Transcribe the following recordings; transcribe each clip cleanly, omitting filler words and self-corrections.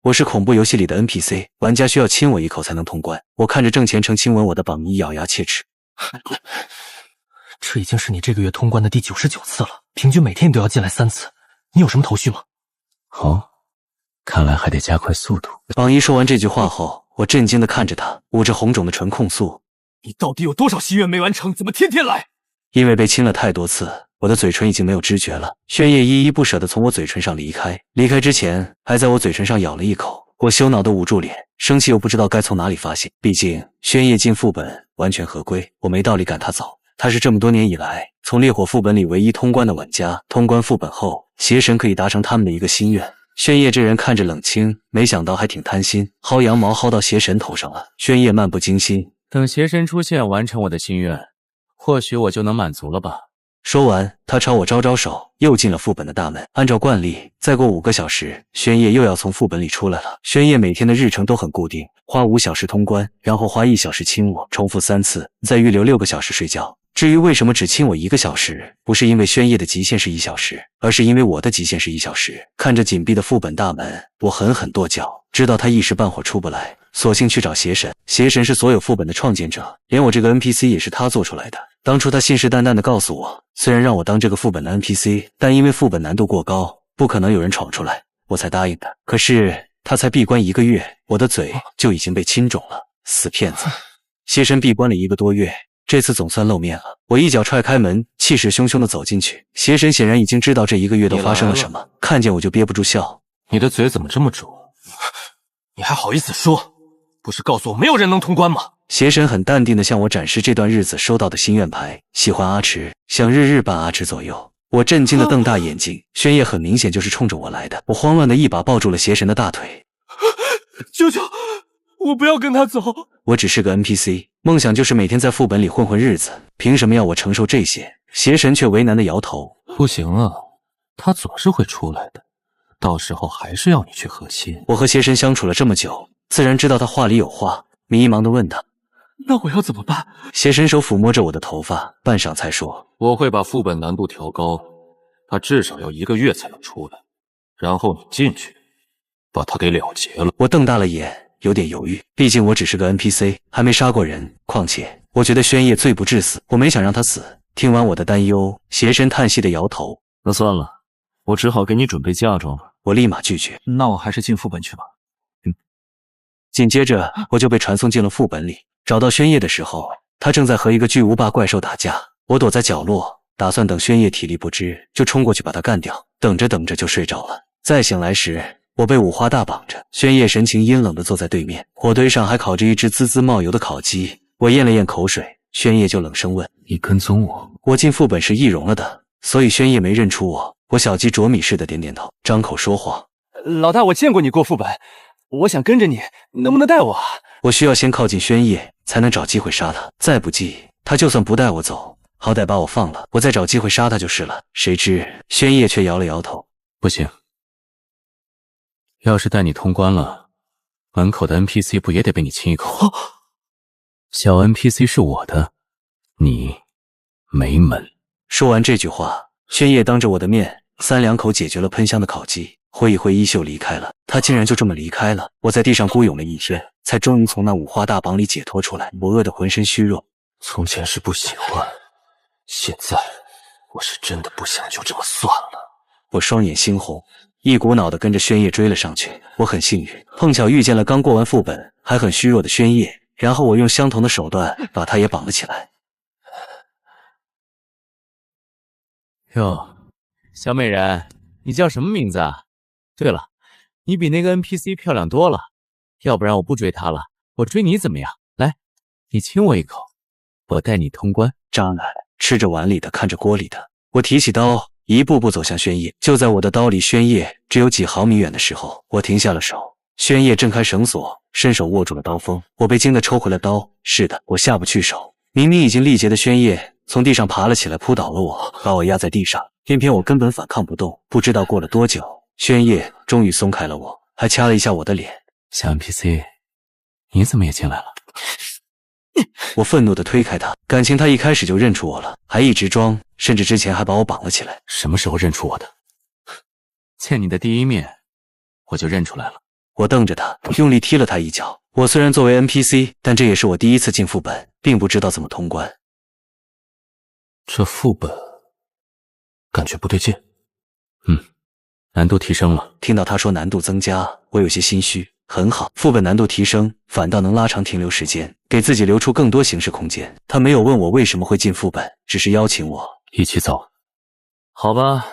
我是恐怖游戏里的 NPC， 玩家需要亲我一口才能通关。我看着郑虔诚亲吻我的榜一，咬牙切齿。这已经是你这个月通关的第99次了，平均每天都要进来3次。你有什么头绪吗？哦，看来还得加快速度。榜一说完这句话后，我震惊地看着他，捂着红肿的唇控诉：你到底有多少心愿没完成？怎么天天来？因为被亲了太多次，我的嘴唇已经没有知觉了。宣叶依依不舍地从我嘴唇上离开，离开之前还在我嘴唇上咬了一口。我羞恼地捂住脸，生气又不知道该从哪里发泄。毕竟宣叶进副本完全合规，我没道理赶他走。他是这么多年以来从烈火副本里唯一通关的玩家，通关副本后，邪神可以达成他们的一个心愿。宣叶这人看着冷清，没想到还挺贪心，薅羊毛薅到邪神头上了。宣叶漫不经心，等邪神出现，完成我的心愿，或许我就能满足了吧。说完，他朝我招招手，又进了副本的大门。按照惯例，再过5个小时，宣叶又要从副本里出来了。宣叶每天的日程都很固定，花5小时通关，然后花1小时亲我，重复3次，再预留6个小时睡觉。至于为什么只亲我1个小时，不是因为宣叶的极限是1小时，而是因为我的极限是1小时。看着紧闭的副本大门，我狠狠跺脚，知道他一时半会儿出不来，索性去找邪神。邪神是所有副本的创建者，连我这个 NPC 也是他做出来的。当初他信誓旦旦地告诉我，虽然让我当这个副本的 NPC， 但因为副本难度过高，不可能有人闯出来，我才答应的。可是他才闭关1个月，我的嘴就已经被亲肿了，死骗子！邪神闭关了1个多月，这次总算露面了。我一脚踹开门，气势汹汹地走进去。邪神显然已经知道这1个月都发生了什么，看见我就憋不住笑。你的嘴怎么这么肿？你还好意思说？不是告诉我没有人能通关吗？邪神很淡定地向我展示这段日子收到的心愿牌，喜欢阿池，想日日伴阿池左右。我震惊地瞪大眼睛，宣叶很明显就是冲着我来的。我慌乱地一把抱住了邪神的大腿。求求我不要跟他走。我只是个 NPC， 梦想就是每天在副本里混混日子，凭什么要我承受这些？邪神却为难地摇头。不行啊，他总是会出来的，到时候还是要你去和亲。我和邪神相处了这么久，自然知道他话里有话，迷茫地问他，那我要怎么办？邪神手抚摸着我的头发，半晌才说，我会把副本难度调高，他至少要1个月才能出来，然后你进去把他给了结了。我瞪大了眼，有点犹豫，毕竟我只是个 NPC， 还没杀过人，况且我觉得宣叶罪不至死，我没想让他死。听完我的担忧，邪神叹息地摇头，那算了，我只好给你准备嫁妆了。我立马拒绝。那我还是进副本去吧。紧接着我就被传送进了副本里。找到宣叶的时候，他正在和一个巨无霸怪兽打架。我躲在角落，打算等宣叶体力不支就冲过去把他干掉。等着等着就睡着了。再醒来时，我被五花大绑着，宣叶神情阴冷地坐在对面，火堆上还烤着一只滋滋冒油的烤鸡。我咽了咽口水，宣叶就冷声问，你跟踪我？我进副本是易容了的，所以宣叶没认出我。我小鸡啄米似的点点头，张口说谎。老大，我见过你过副本，我想跟着你，能不能带我？我需要先靠近宣叶，才能找机会杀他。再不济，他就算不带我走，好歹把我放了，我再找机会杀他就是了。谁知宣叶却摇了摇头，不行，要是带你通关了，门口的 NPC 不也得被你亲一口？小 NPC 是我的，你没门。说完这句话，宣叶当着我的面3两口解决了喷香的烤鸡，挥一挥衣袖离开了。他竟然就这么离开了。我在地上孤勇了一天，才终于从那五花大绑里解脱出来。我饿得浑身虚弱。从前是不喜欢，现在我是真的不想就这么算了。我双眼猩红，一股脑地跟着宣叶追了上去。我很幸运，碰巧遇见了刚过完副本还很虚弱的宣叶，然后我用相同的手段把他也绑了起来。哟，小美人，你叫什么名字啊？对了，你比那个 NPC 漂亮多了，要不然我不追她了，我追你怎么样？来，你亲我一口，我带你通关。渣男，吃着碗里的，看着锅里的。我提起刀，一步步走向宣叶。就在我的刀离宣叶只有几毫米远的时候，我停下了手。宣叶挣开绳索，伸手握住了刀锋。我被惊得抽回了刀。是的，我下不去手。明明已经力竭的宣叶从地上爬了起来，扑倒了我，把我压在地上。偏偏我根本反抗不动。不知道过了多久，宣叶终于松开了我，还掐了一下我的脸。小 NPC， 你怎么也进来了？我愤怒地推开他，感情他一开始就认出我了，还一直装，甚至之前还把我绑了起来。什么时候认出我的？见你的第一面，我就认出来了。我瞪着他，用力踢了他一脚。我虽然作为 NPC， 但这也是我第一次进副本，并不知道怎么通关。这副本感觉不对劲。难度提升了。听到他说难度增加，我有些心虚。很好，副本难度提升，反倒能拉长停留时间，给自己留出更多行事空间。他没有问我为什么会进副本，只是邀请我一起走。好吧，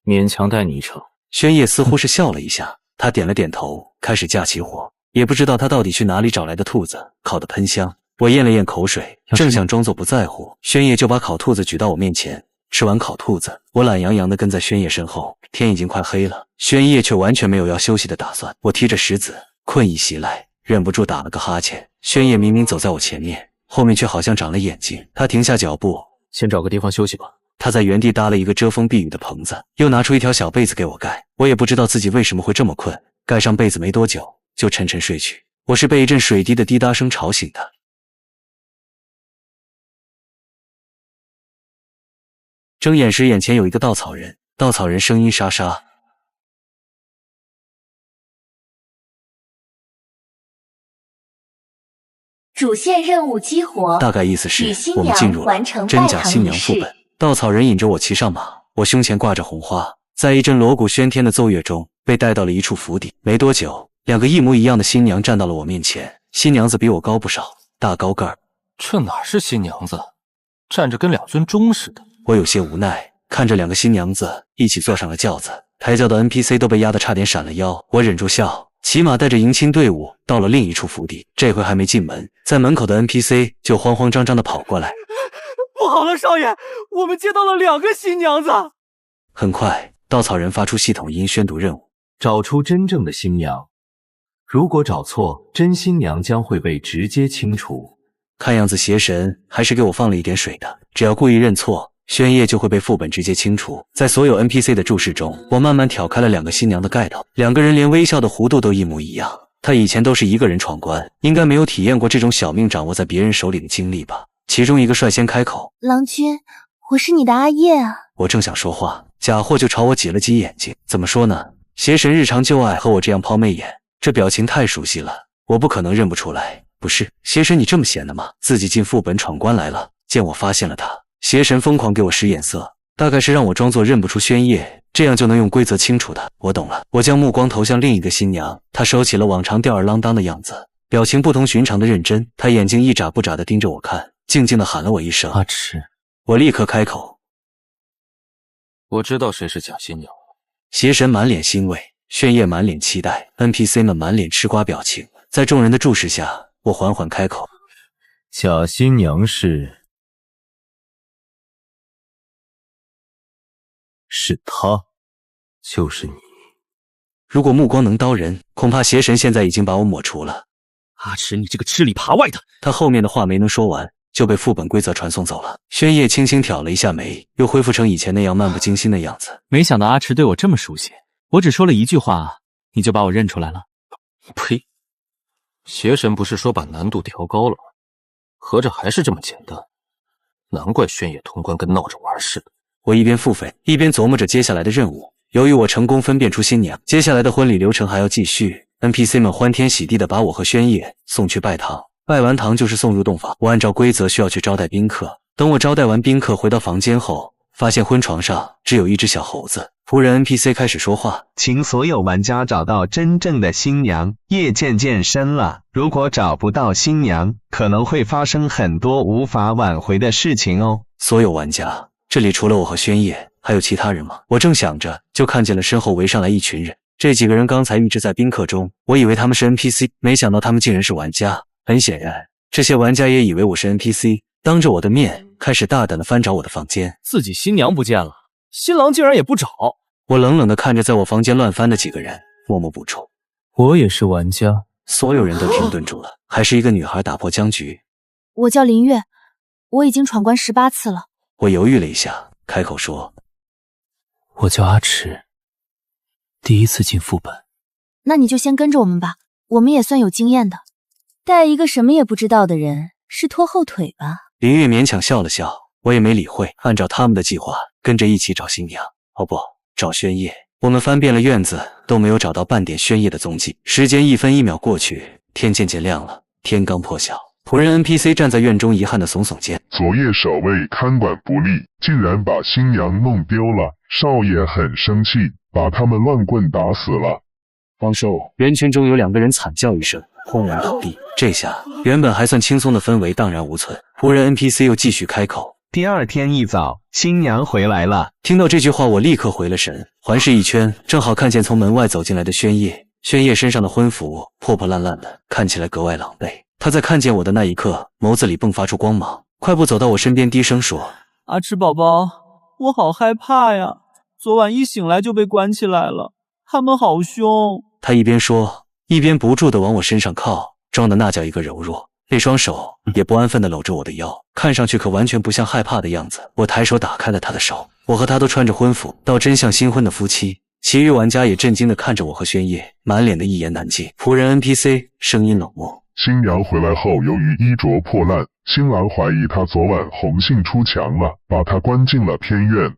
勉强带你一程。宣烨似乎是笑了一下，他点了点头，开始架起火。也不知道他到底去哪里找来的兔子，烤得喷香。我咽了咽口水，正想装作不在乎，宣烨就把烤兔子举到我面前。吃完烤兔子，我懒洋洋地跟在宣烨身后。天已经快黑了，宣烨却完全没有要休息的打算。我提着石子，困意袭来，忍不住打了个哈欠。宣烨明明走在我前面，后面却好像长了眼睛。他停下脚步，先找个地方休息吧。他在原地搭了一个遮风避雨的棚子，又拿出一条小被子给我盖。我也不知道自己为什么会这么困，盖上被子没多久就沉沉睡去。我是被一阵水滴的滴答声吵醒的。睁眼时，眼前有一个稻草人，稻草人声音沙沙。主线任务激活，大概意思是与新我们进入了娘完成真假拜堂仪新娘副本式。稻草人引着我骑上马，我胸前挂着红花，在一阵锣鼓喧天的奏乐中被带到了一处府邸。没多久，两个一模一样的新娘站到了我面前。新娘子比我高不少，大高个儿。这哪是新娘子，站着跟两尊钟似的。我有些无奈，看着两个新娘子一起坐上了轿子，抬轿的 NPC 都被压得差点闪了腰。我忍住笑，骑马带着迎亲队伍到了另一处府邸。这回还没进门，在门口的 NPC 就慌慌张张地跑过来。不好了，少爷，我们接到了2个新娘子。很快，稻草人发出系统音宣读任务：找出真正的新娘，如果找错，真新娘将会被直接清除。看样子邪神还是给我放了一点水的，只要故意认错，宣烨就会被副本直接清除。在所有 NPC 的注视中，我慢慢挑开了两个新娘的盖头，两个人连微笑的弧度都一模一样。他以前都是一个人闯关，应该没有体验过这种小命掌握在别人手里的经历吧。其中一个率先开口：郎君，我是你的阿叶啊。我正想说话，假货就朝我挤了挤眼睛。怎么说呢？邪神日常就爱和我这样抛媚眼，这表情太熟悉了，我不可能认不出来。不是，邪神你这么闲的吗？自己进副本闯关来了。见我发现了他，邪神疯狂给我使眼色，大概是让我装作认不出宣烨，这样就能用规则清除他。我懂了，我将目光投向另一个新娘，她收起了往常吊儿郎当的样子，表情不同寻常的认真。她眼睛一眨不眨地盯着我看，静静地喊了我一声阿迟。我立刻开口：我知道谁是假新娘。邪神满脸欣慰，宣烨满脸期待， NPC 们满脸吃瓜表情。在众人的注视下，我缓缓开口：假新娘是她，就是你。如果目光能刀人，恐怕邪神现在已经把我抹除了。阿迟，你这个吃里扒外的！他后面的话没能说完，就被副本规则传送走了。宣烨轻轻挑了一下眉，又恢复成以前那样漫不经心的样子。没想到阿迟对我这么熟悉，我只说了一句话，你就把我认出来了。呸！邪神不是说把难度调高了吗？合着还是这么简单，难怪宣烨通关跟闹着玩似的。我一边付费，一边琢磨着接下来的任务。由于我成功分辨出新娘，接下来的婚礼流程还要继续。NPC 们欢天喜地地把我和宣烨送去拜堂，拜完堂就是送入洞房。我按照规则需要去招待宾客。等我招待完宾客回到房间后，发现婚床上只有一只小猴子。仆人 NPC 开始说话：请所有玩家找到真正的新娘，夜渐渐深了，如果找不到新娘，可能会发生很多无法挽回的事情哦。所有玩家，这里除了我和宣烨，还有其他人吗？我正想着，就看见了身后围上来一群人。这几个人刚才预置在宾客中，我以为他们是 NPC， 没想到他们竟然是玩家。很显然，这些玩家也以为我是 NPC， 当着我的面开始大胆地翻找我的房间。自己新娘不见了，新郎竟然也不找。我冷冷地看着在我房间乱翻的几个人，默默不出。我也是玩家。所有人都停顿住了，还是一个女孩打破僵局。我叫林月，我已经闯关18次了。我犹豫了一下，开口说：我叫阿迟，第一次进副本。那你就先跟着我们吧，我们也算有经验的。带一个什么也不知道的人是拖后腿吧？林月勉强笑了笑，我也没理会，按照他们的计划，跟着一起找新娘。哦不，找宣烨。我们翻遍了院子，都没有找到半点宣叶的踪迹。时间1分1秒过去，天渐渐亮了。天刚破晓，仆人 NPC 站在院中，遗憾地耸耸肩。昨夜守卫看管不力，竟然把新娘弄丢了，少爷很生气，把他们乱棍打死了。方寿，人群中有2个人惨叫一声，轰然倒地。这下原本还算轻松的氛围荡然无存。仆人 NPC 又继续开口。第二天一早，新娘回来了。听到这句话，我立刻回了神，环视一圈，正好看见从门外走进来的宣叶。宣叶身上的婚服破破烂烂的，看起来格外狼狈。他在看见我的那一刻，眸子里迸发出光芒，快步走到我身边，低声说：“阿赤宝宝，我好害怕呀！昨晚一醒来就被关起来了，他们好凶。”他一边说，一边不住地往我身上靠，装的那叫一个柔弱。那双手也不安分地搂着我的腰，看上去可完全不像害怕的样子。我抬手打开了他的手，我和他都穿着婚服，倒真像新婚的夫妻。其余玩家也震惊地看着我和宣叶，满脸的一言难尽。仆人 NPC 声音冷漠：“新娘回来后，由于衣着破烂，新郎怀疑她昨晚红杏出墙了，把她关进了偏院。